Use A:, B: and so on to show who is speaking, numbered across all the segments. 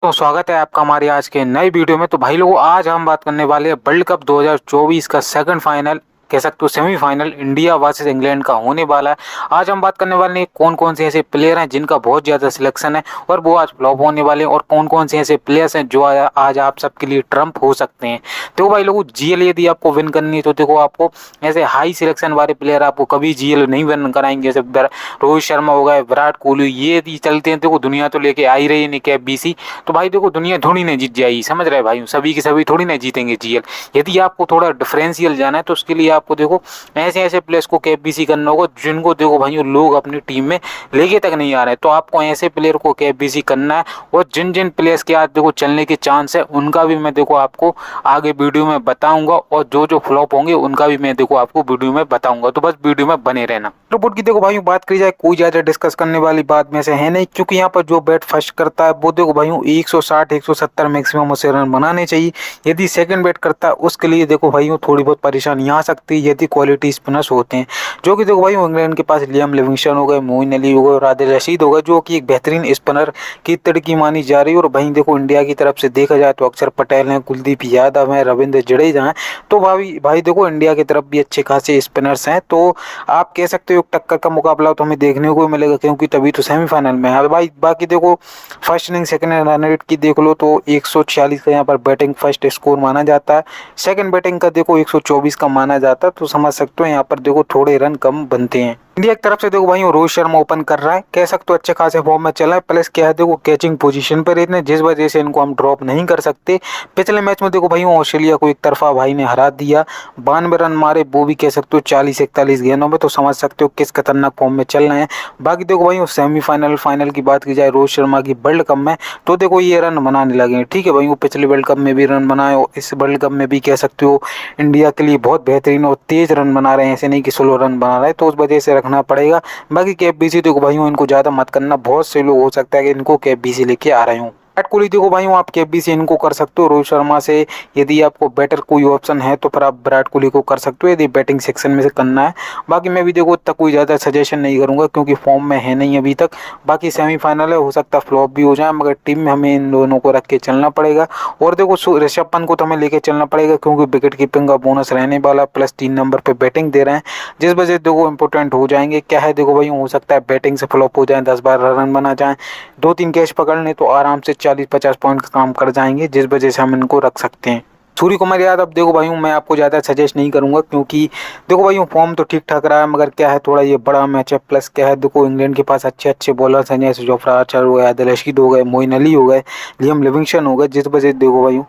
A: तो स्वागत है आपका हमारी आज के नई वीडियो में। तो भाई लोगों, आज हम बात करने वाले हैं वर्ल्ड कप 2024 का सेकंड फाइनल, कह सकते हो सेमीफाइनल, इंडिया वर्सेस इंग्लैंड का होने वाला है। आज हम बात करने वाले हैं कौन कौन से ऐसे प्लेयर हैं जिनका बहुत ज़्यादा सिलेक्शन है और वो आज फ्लॉप होने वाले हैं, और कौन कौन से ऐसे प्लेयर्स हैं जो आज आप सबके लिए ट्रम्प हो सकते हैं। देखो भाई लोगों, जीएल यदि आपको विन करनी है तो देखो आपको ऐसे हाई सिलेक्शन वाले प्लेयर आपको कभी जीएल नहीं विन कराएंगे। जैसे रोहित शर्मा हो गए, विराट कोहली, ये यदि चलते हैं देखो दुनिया तो लेके आ ही रही है निकेब बीसी। तो भाई देखो दुनिया थोड़ी नहीं जीत जाएगी, समझ रहे भाई, सभी के सभी थोड़ी नहीं जीतेंगे जीएल। यदि आपको थोड़ा डिफरेंशियल जाना है तो उसके लिए आपको देखो ऐसे ऐसे प्लेयर्स को केबीसी करना होगा जिनको देखो भाई लोग अपनी टीम में लेके तक नहीं आ रहे। तो आपको ऐसे प्लेयर को केबीसी करना है, और जिन जिन प्लेयर्स के आज देखो चलने के चांस है उनका भी मैं देखो आपको आगे वीडियो में बताऊंगा, और जो जो फ्लॉप होंगे उनका भी मैं देखो आपको वीडियो में बताऊंगा। तो बस वीडियो में बने रहना। रिपोर्ट की देखो भाई बात करी जाए, कोई ज्यादा डिस्कस करने वाली बात में से है नहीं, क्योंकि यहाँ पर जो बैट फर्स्ट करता है वो देखो भाई 160 170 मैक्सिमम उसे रन बनाने चाहिए। यदि सेकंड बैट करता है उसके लिए देखो भाई थोड़ी बहुत परेशानी आ सकती है यदि क्वालिटी स्पिनर्स होते हैं, जो कि देखो भाई इंग्लैंड के पास लियाम लिविंगस्टन हो गए, मोइन अली हो गए और आदिल रशीद हो गए, जो कि एक बेहतरीन स्पिनर की तड़की मानी जा रही है। और वहीं देखो इंडिया की तरफ से देखा जाए तो अक्षर पटेल हैं, कुलदीप यादव हैं, रविंद्र जडेजा हैं। तो भाई देखो इंडिया की तरफ भी अच्छे खासे स्पिनर्स हैं। तो आप कह सकते हो टक्कर का मुकाबला तो हमें देखने को मिलेगा, क्योंकि तभी तो सेमीफाइनल में है भाई। बाकी देखो first inning second run rate की देख लो तो 146 का यहाँ पर बैटिंग फर्स्ट स्कोर माना जाता है, सेकंड बैटिंग का देखो 124 का माना जाता है। तो समझ सकते हो यहाँ पर देखो थोड़े रन कम बनते हैं। इंडिया की तरफ से देखो भाई रोहित शर्मा ओपन कर रहा है, कह सकते हो अच्छे खासे फॉर्म में चला है, प्लस क्या है देखो कैचिंग पोजीशन पर इतने, जिस वजह से इनको हम ड्रॉप नहीं कर सकते। पिछले मैच में देखो भाई ऑस्ट्रेलिया को एक तरफा भाई ने हरा दिया, 92 रन मारे, वो भी कह सकते हो 40-41 गेंदों में। तो समझ सकते हो किस खतरनाक फॉर्म में चल रहे हैं। बाकी देखो भाई सेमीफाइनल फाइनल की बात की जाए रोहित शर्मा की वर्ल्ड कप में, तो देखो ये रन बनाने लगे हैं। ठीक है भाई, वो पिछले वर्ल्ड कप में भी रन बनाए और इस वर्ल्ड कप में भी कह सकते हो इंडिया के लिए बहुत बेहतरीन और तेज रन बना रहे हैं, ऐसे नहीं कि स्लो रन बना रहे हैं। तो उस वजह से रखना पड़ेगा। बाकी केबीसी देखो भाई इनको ज्यादा मत करना, बहुत से लोग हो सकता है कि इनको केबीसी लेके आ रहे हूँ। विराट कोहली देखो भाई आप केबीसी इनको कर सकते हो रोहित शर्मा से। यदि आपको बेटर कोई ऑप्शन है तो फिर आप विराट कोहली को कर सकते हो यदि बैटिंग सेक्शन में से करना है। बाकी मैं भी देखो उतना कोई ज़्यादा सजेशन नहीं करूंगा, क्योंकि फॉर्म में है नहीं अभी तक। बाकी सेमीफाइनल है, हो सकता है फ्लॉप भी हो जाए, मगर टीम में हमें इन दोनों को रख के चलना पड़ेगा। और देखो ऋषभ पंत को तो हमें लेके चलना पड़ेगा, क्योंकि विकेट कीपिंग का बोनस रहने वाला, प्लस 3 नंबर पर बैटिंग दे रहे हैं, जिस वजह से देखो इंपॉर्टेंट हो जाएंगे। क्या है देखो भाई हो सकता है बैटिंग से फ्लॉप हो जाए, 10-12 रन बना जाए, 2-3 कैच पकड़ लें तो आराम से 40-50 पॉइंट का काम कर जाएंगे, जिस वजह से हम इनको रख सकते हैं। सूर्य कुमार यादव देखो भाई मैं आपको ज़्यादा सजेस्ट नहीं करूंगा, क्योंकि देखो भाई फॉर्म तो ठीक ठाक रहा है, मगर क्या है थोड़ा ये बड़ा मैच है, प्लस क्या है देखो इंग्लैंड के पास अच्छे अच्छे बॉलर्स हैं, जैसे जोफ्रा आर्चर हो गए, आदिल रशीद हो गए, मोइन अली हो गए, लियाम लिविंगस्टन हो गए, जिस वजह से देखो भाई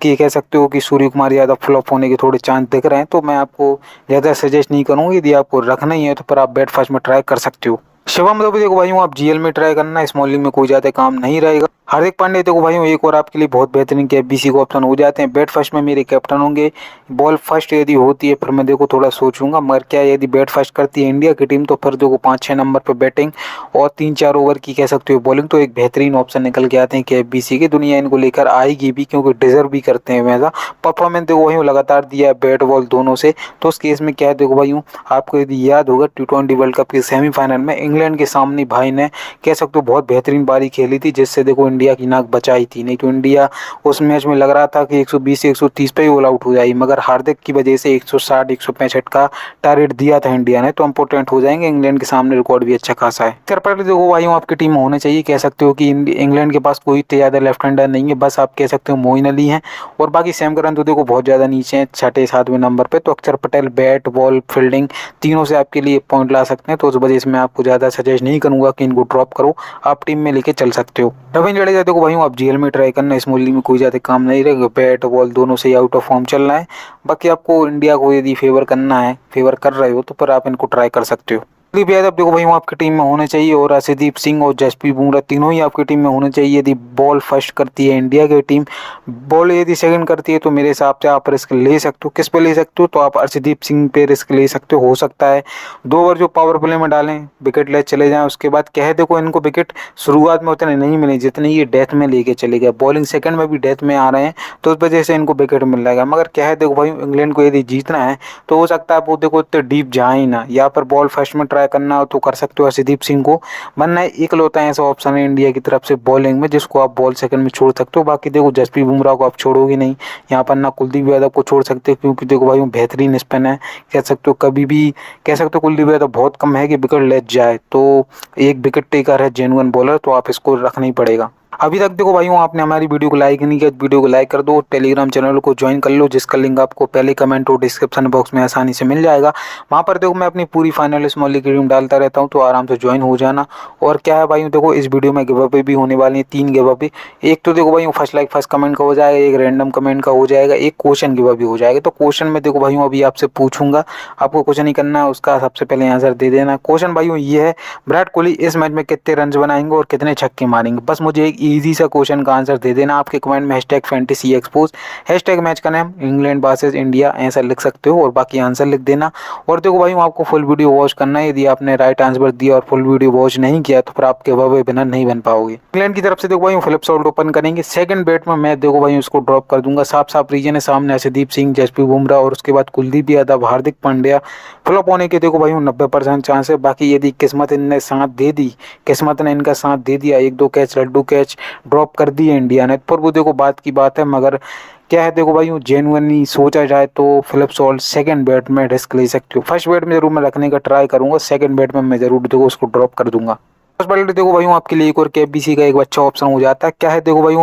A: कि कह सकते हो कि सूर्य कुमार यादव फ्लॉप होने के थोड़े चांस दिख रहे हैं। तो मैं आपको ज़्यादा सजेस्ट नहीं करूँगा, यदि आपको रखना ही है तो फिर आप बैट फर्स्ट में ट्राई कर सकते हो। शिवम दुबे देखो भाई आप जीएल में ट्राई करना, स्मॉल लीग में कोई ज़्यादा काम नहीं रहेगा। हार्दिक पांड्या देखो भाई एक और आपके लिए बहुत बेहतरीन केबीसी को ऑप्शन हो जाते हैं। बैट फर्स्ट में मेरे कैप्टन होंगे, बॉल फर्स्ट यदि होती है फिर मैं देखो थोड़ा सोचूंगा, मगर क्या यदि बैट फर्स्ट करती है इंडिया की टीम तो फिर देखो 5-6 नंबर पर बैटिंग और 3-4 ओवर की कह सकते हो बॉलिंग, तो एक बेहतरीन ऑप्शन निकल के आते हैं केबीसी की। दुनिया इनको लेकर आएगी भी, क्योंकि डिजर्व भी करते हैं वैसा परफॉर्मेंस देखो वही लगातार दिया है बैट बॉल दोनों से। तो उस केस में क्या है देखो भाई आपको यदि याद होगा T20 वर्ल्ड कप के सेमीफाइनल में इंग्लैंड के सामने भाई ने कह सकते हो बहुत बेहतरीन पारी खेली थी, जिससे देखो इंडिया की नाक बचाई थी। नहीं तो इंडिया उस मैच में लग रहा था कि 120 से 130 पे ही ऑल आउट हो जाएगी, मगर हार्दिक की वजह से 160 165 का टारगेट दिया था इंडिया ने, तो इंपोर्टेंट हो जाएंगे। इंग्लैंड के सामने रिकॉर्ड भी अच्छा खासा है। अक्षर पटेल देखो भाई आपकी टीम में होने चाहिए, कह सकते हो कि इंग्लैंड के पास कोई ज़्यादा लेफ्ट हैंडर नहीं है, बस आप कह सकते हो मोइन अली हैं, और बाकी सैम करन तो देखो बहुत ज़्यादा नीचे हैं 6-7वें नंबर पे। तो अक्षर पटेल बैट बॉल फील्डिंग तीनों से आपके लिए पॉइंट ला सकते हैं, तो उस वजह से मैं आपको ज़्यादा सजेस्ट नहीं करूंगा कि इनको ड्रॉप करो, आप टीम में लेके चल सकते हो। रविंद्र जडेजा देखो भाई आप जीएल में ट्राई करना, इस मूल्य में कोई ज़्यादा काम नहीं रहेगा, बैट बॉल दोनों से आउट ऑफ फॉर्म चल रहा है। बाकी आपको इंडिया को यदि फेवर करना है, फेवर कर रहे हो तो फिर आप इनको ट्राई कर सकते हो। कुलदीप यादव देखो भाई आपकी टीम में होने चाहिए, और अर्शदीप सिंह और जसप्रीत बुमराह तीनों ही आपकी टीम में होने चाहिए। यदि बॉल फर्स्ट करती है इंडिया की टीम, बॉल यदि सेकंड करती है तो मेरे हिसाब से आप रिस्क ले सकते हो। किस पे ले सकते हो, तो आप अर्शदीप सिंह पे रिस्क ले सकते हो सकता है 2 ओवर जो पावर प्ले में डालें विकेट ले चले जाएं। उसके बाद क्या है देखो इनको विकेट शुरुआत में उतने नहीं मिले जितने ये डेथ में लेके चले गए, बॉलिंग सेकंड में भी डेथ में आ रहे हैं, तो उस वजह से इनको विकेट मिल जाएगा। मगर क्या है देखो भाई इंग्लैंड को यदि जीतना है तो हो सकता है वो देखो इतने डीप जाए ही ना, या पर बॉल फर्स्ट में ट्राई ट्राई करना हो तो कर सकते हो अर्शदीप सिंह को, वरना इकलौता ऐसा ऑप्शन है इंडिया की तरफ से बॉलिंग में जिसको आप बॉल सेकंड में छोड़ सकते हो। बाकी देखो जसप्रीत बुमराह को आप छोड़ोगे नहीं यहाँ पर, ना कुलदीप यादव को छोड़ सकते हो क्योंकि देखो भाई वो बेहतरीन स्पिन है, कह सकते हो कभी भी कह सकते हो कुलदीप यादव बहुत कम है कि विकेट ले जाए, तो एक विकेट टेकर है, जेन्युइन बॉलर, तो आप इसको रखना ही पड़ेगा। अभी तक देखो भाइयों आपने हमारी वीडियो को लाइक नहीं किया तो वीडियो को लाइक कर दो, टेलीग्राम चैनल को ज्वाइन कर लो जिसका लिंक आपको पहले कमेंट और डिस्क्रिप्शन बॉक्स में आसानी से मिल जाएगा। वहाँ पर देखो मैं अपनी पूरी फाइनल स्मॉल लीग की टीम डालता रहता हूँ, तो आराम से ज्वाइन हो जाना। और क्या है भाइयों देखो इस वीडियो में गिव अवे भी होने वाली है, 3 गिव अवे। एक तो देखो भाइयों फर्स्ट लाइक फर्स्ट कमेंट का हो जाएगा, एक रैंडम कमेंट का हो जाएगा, एक क्वेश्चन गिव अवे हो जाएगा। तो क्वेश्चन में देखो भाइयों अभी आपसे पूछूंगा, आपको कुछ नहीं करना है, उसका सबसे पहले आंसर दे देना। क्वेश्चन भाइयों ये है, विराट कोहली इस मैच में कितने रन बनाएंगे और कितने छक्के मारेंगे। बस मुझे एक ईजी सा क्वेश्चन का आंसर दे देना। आपके कमेंट में #fantasyexpose मैच का नाम इंग्लैंड वर्सेस इंडिया ऐसा लिख सकते हो और बाकी आंसर लिख देना। और देखो भाई आपको फुल वीडियो वॉच करना है, यदि आपने राइट आंसर दिया और फुल वीडियो वॉच नहीं किया तो फिर आपके गिव विनर नहीं बन पाओगे। इंग्लैंड की तरफ से देखो भाई फ्लिप शॉट ओपन करेंगे, सेकंड बैट में मैं देखो भाई उसको ड्रॉप कर दूंगा। साफ साफ रीजन है, सामने अर्शदीप सिंह, जसप्रीत बुमराह और उसके बाद कुलदीप यादव, हार्दिक पांड्या, फ्लॉप होने के देखो भाई 90% चांस है। बाकी यदि किस्मत इनने साथ दे दी, किस्मत ने इनका साथ दे दिया, 1-2 कैच लड्डू कैच ड्रॉप कर दिए इंडिया ने, पर वो देखो बात की बात है। मगर क्या है देखो भाई जेन्युइनली सोचा जाए तो फिलिप सॉल्ट सेकंड बैट में रिस्क ले सकते हो। फर्स्ट बैट में जरूर मैं रखने का ट्राई करूंगा, सेकंड बैट में मैं जरूर देखो उसको ड्रॉप कर दूंगा। फर्स्ट बैट देखो भाई आपके लिए एक और KBC का एक अच्छा ऑप्शन हो जाता है। क्या है देखो भाई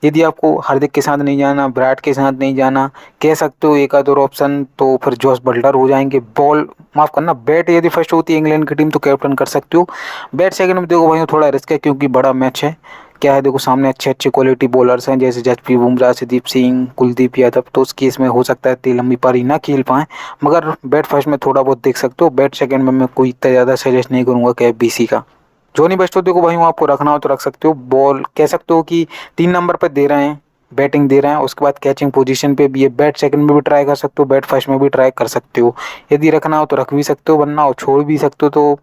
A: यदि आपको हार्दिक के साथ नहीं जाना, विराट के साथ नहीं जाना, कह सकते हो एक आध और ऑप्शन, तो फिर जॉस बटलर हो जाएंगे। बॉल माफ करना, बैट यदि फर्स्ट होती है इंग्लैंड की टीम तो कैप्टन कर सकते हो। बैट सेकंड में देखो भाई थोड़ा रिस्क है क्योंकि बड़ा मैच है। क्या है देखो सामने अच्छे अच्छे क्वालिटी बॉलर्स हैं जैसे जसप्रीत बुमराह, अर्शदीप सिंह, कुलदीप यादव, तो उस केस में हो सकता है इतनी लंबी पारी ना खेल पाएं। मगर बैट फर्स्ट में थोड़ा बहुत देख सकते हो, बैट सेकंड में मैं कोई इतना ज़्यादा सजेस्ट नहीं करूँगा KBC का। जोनी बेस्टो देखो भाई आपको रखना हो तो रख सकते हो। बॉल कह सकते हो कि 3 नंबर पर दे रहे हैं, बैटिंग दे रहे हैं, उसके बाद कैचिंग पोजीशन पे भी है। बैट सेकंड में भी ट्राई कर सकते हो, बैट फर्स्ट में भी ट्राई कर सकते हो। यदि रखना हो तो रख भी सकते हो, वरना हो छोड़ भी सकते हो, तो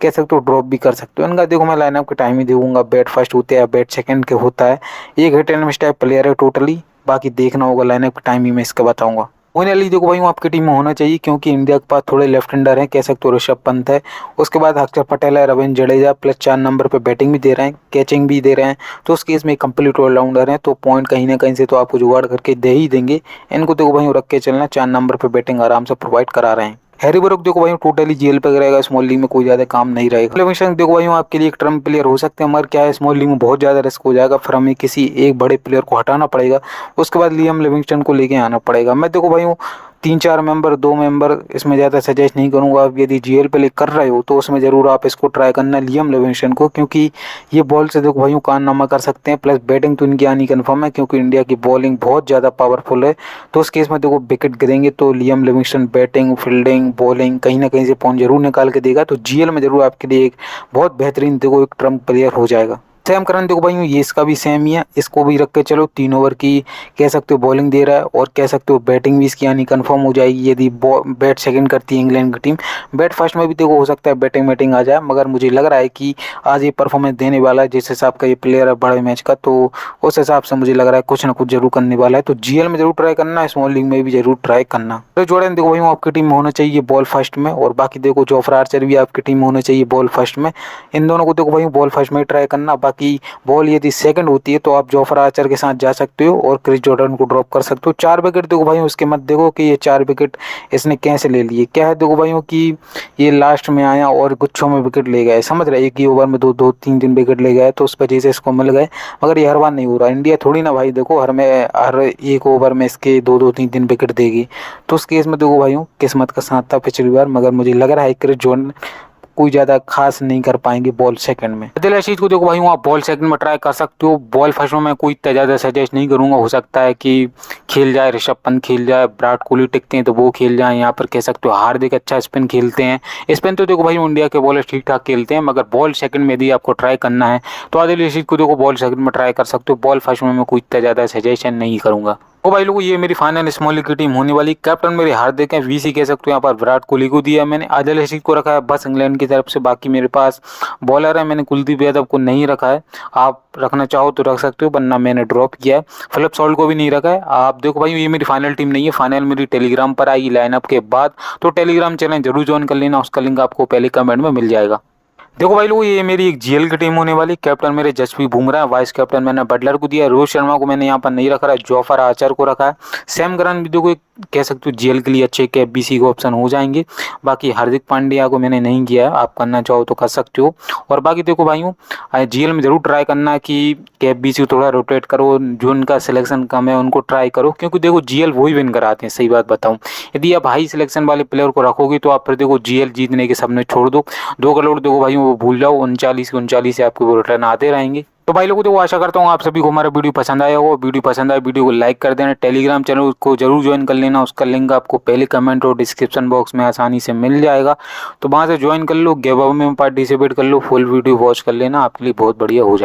A: कह सकते हो ड्रॉप भी कर सकते हो। इनका देखो मैं लाइनअप के टाइम ही दूंगा, बैट फर्स्ट होते हैं बैट सेकंड के होता है। एक hit and miss type player है टोटली, बाकी देखना होगा लाइनअप के टाइम ही मैं इसका बताऊंगा। मोइन अली देखो भाई आपकी टीम में होना चाहिए क्योंकि इंडिया के पास थोड़े लेफ्ट हैंडर हैं, कह सकते हो ऋषभ पंत है, उसके बाद अक्षर पटेल है, रविंद्र जडेजा, प्लस 4 नंबर पे बैटिंग भी दे रहे हैं, कैचिंग भी दे रहे हैं, तो उस केस में कंप्लीट ऑलराउंडर है, तो पॉइंट कहीं ना कहीं से तो आपको जुगाड़ करके दे ही देंगे। इनको देखो भाई रख के चलना, 4 नंबर पे बैटिंग आराम से प्रोवाइड करा रहे हैं। हैरी ब्रूक देखो भाई टोटली जेल पे रहेगा, स्मॉल लीग में कोई ज्यादा काम नहीं रहेगा। लिविंगस्टन देखो भाई आपके लिए एक टर्म प्लेयर हो सकते हैं, मगर क्या है स्मॉल लीग में बहुत ज्यादा रिस्क हो जाएगा, फिर हमें किसी एक बड़े प्लेयर को हटाना पड़ेगा, उसके बाद लियम लिविंगस्टन को लेके आना पड़ेगा। मैं देखो भाई 3-4 मेंबर 2 मेंबर इसमें ज़्यादा सजेस्ट नहीं करूँगा। आप यदि GL पे कर रहे हो तो उसमें ज़रूर आप इसको ट्राई करना लियम लिविंगस्टन को, क्योंकि ये बॉल से देखो भाई कारनामा कर सकते हैं, प्लस बैटिंग तो इनकी आनी कन्फर्म है क्योंकि इंडिया की बॉलिंग बहुत ज़्यादा पावरफुल है। तो उस केस में देखो विकेट गिरेंगे तो Liam Livingstone batting fielding bowling कहीं ना कहीं से पॉइंट जरूर निकाल के देगा, तो GL में जरूर आपके लिए एक बहुत बेहतरीन देखो एक ट्रम्प प्लेयर हो जाएगा। सैम करन देखो भाई ये इसका भी सेम ही है, इसको भी रख के चलो। 3 ओवर की कह सकते हो बॉलिंग दे रहा है और कह सकते हो बैटिंग भी इसकी आनी कंफर्म हो जाएगी यदि बैट सेकंड करती है इंग्लैंड की टीम। बैट फर्स्ट में भी देखो हो सकता है बैटिंग आ जाए, मगर मुझे लग रहा है कि आज ये परफॉर्मेंस देने वाला है जिस हिसाब का ये प्लेयर है बड़े मैच का, तो उस हिसाब से मुझे लग रहा है कुछ ना कुछ जरूर करने वाला है। तो GL में जरूर ट्राई करना, स्मॉल लीग में भी जरूर ट्राई करना। तो जॉर्डन देखो भाई आपकी टीम में होना चाहिए बॉल फर्स्ट में, और बाकी देखो जोफ्रा आर्चर भी आपकी टीम में होना चाहिए बॉल फर्स्ट में। इन दोनों को देखो भाई बॉल फर्स्ट में ट्राई करना, बाकी बॉल यदि सेकंड होती है तो आप जोफ्रा आर्चर के साथ जा सकते हो और क्रिस जॉर्डन को ड्रॉप कर सकते हो। 4 विकेट देखो भाई उसके मत देखो कि ये 4 विकेट इसने कैसे ले लिए। क्या है देखो भाइयों कि ये लास्ट में आया और गुच्छों में विकेट ले गए, समझ रहे, एक ही ओवर में 2-3 विकेट ले गए, तो उस वजह से इसको मिल गए। मगर ये हर बार नहीं हो रहा, इंडिया थोड़ी ना भाई देखो हर एक ओवर में इसके 2-3 विकेट देगी, तो उस केस में देखो भाइयों किस्मत का साथ था पिछली बार। मगर मुझे लग रहा है क्रिस जॉर्डन कोई ज़्यादा खास नहीं कर पाएंगे बॉल सेकंड में। दिल रशीद को देखो भाई आप बॉल सेकंड में ट्राई कर सकते हो। बॉल फर्स्ट में मैं कोई इतना ज़्यादा सजेस्ट नहीं करूँगा, हो सकता है कि खेल जाए ऋषभ पंत खेल जाए, विराट कोहली टिकते हैं तो वो खेल जाए, यहाँ पर कह सकते हो हार्दिक अच्छा स्पिन खेलते हैं। स्पिन तो देखो भाई इंडिया के बॉलर ठीक ठाक खेलते हैं, मगर बॉल सेकंड में यदि आपको ट्राई करना है तो आदिल रशीद को देखो बॉल सेकंड में ट्राई कर सकते हो। बॉल फर्स्ट में मैं कोई इतना ज़्यादा सजेशन नहीं करूँगा। ओ भाई लोगों, ये मेरी फाइनल स्मॉल लीग की टीम होने वाली। कैप्टन मेरे हार्दिक हैं, वीसी कह सकते हो। यहाँ पर विराट कोहली को दिया मैंने, आदिल रशीद को रखा है बस इंग्लैंड की तरफ से। बाकी मेरे पास बॉलर है, मैंने कुलदीप यादव को नहीं रखा है। आप रखना चाहो तो रख सकते हो, वरना मैंने ड्रॉप किया है। फिलिप सॉल्ट को भी नहीं रखा है। आप देखो भाई, ये मेरी फाइनल टीम नहीं है, फाइनल मेरी टेलीग्राम पर आएगी लाइनअप के बाद। तो टेलीग्राम चैनल जरूर ज्वाइन कर लेना, उसका लिंक आपको पहले कमेंट में मिल जाएगा। देखो भाई लोग, ये मेरी एक जीएल की टीम होने वाली। कैप्टन मेरे जसप्रीत बुमराह है, वाइस कैप्टन मैंने बटलर को दिया। रोहित शर्मा को मैंने यहाँ पर नहीं रखा है, जोफर आर्चर को रखा है। सैम करन भी देखो, कह सकते हो जीएल के लिए अच्छे कैप बीसी के ऑप्शन हो जाएंगे। बाकी हार्दिक पांड्या को मैंने नहीं किया है, आप करना चाहो तो कर सकते हो। और बाकी देखो भाइयों, जीएल में जरूर ट्राई करना कि कैप बीसी को थोड़ा रोटेट करो, जो उनका सिलेक्शन कम है उनको ट्राई करो, क्योंकि देखो जीएल वही विन कराते हैं। सही बात बताऊं, यदि आप हाई सिलेक्शन वाले प्लेयर को रखोगे तो आप फिर देखो जीएल जीतने के सपने छोड़ दो। 2 करोड़ देखो भाई वो भूल जाओ, 39 से आपके वो रिटर्न आते रहेंगे। तो भाई लोगों, तो आशा करता हूँ आप सभी को हमारा वीडियो पसंद आया होगा। वीडियो पसंद आए वीडियो को लाइक कर देना, टेलीग्राम चैनल को जरूर ज्वाइन कर लेना, उसका लिंक आपको पहले कमेंट और डिस्क्रिप्शन बॉक्स में आसानी से मिल जाएगा। तो वहाँ से ज्वाइन कर लो, गिव अवे में पार्टिसिपेट कर लो, फुल वीडियो वॉच कर लेना, आपके लिए बहुत बढ़िया हो जाएगा।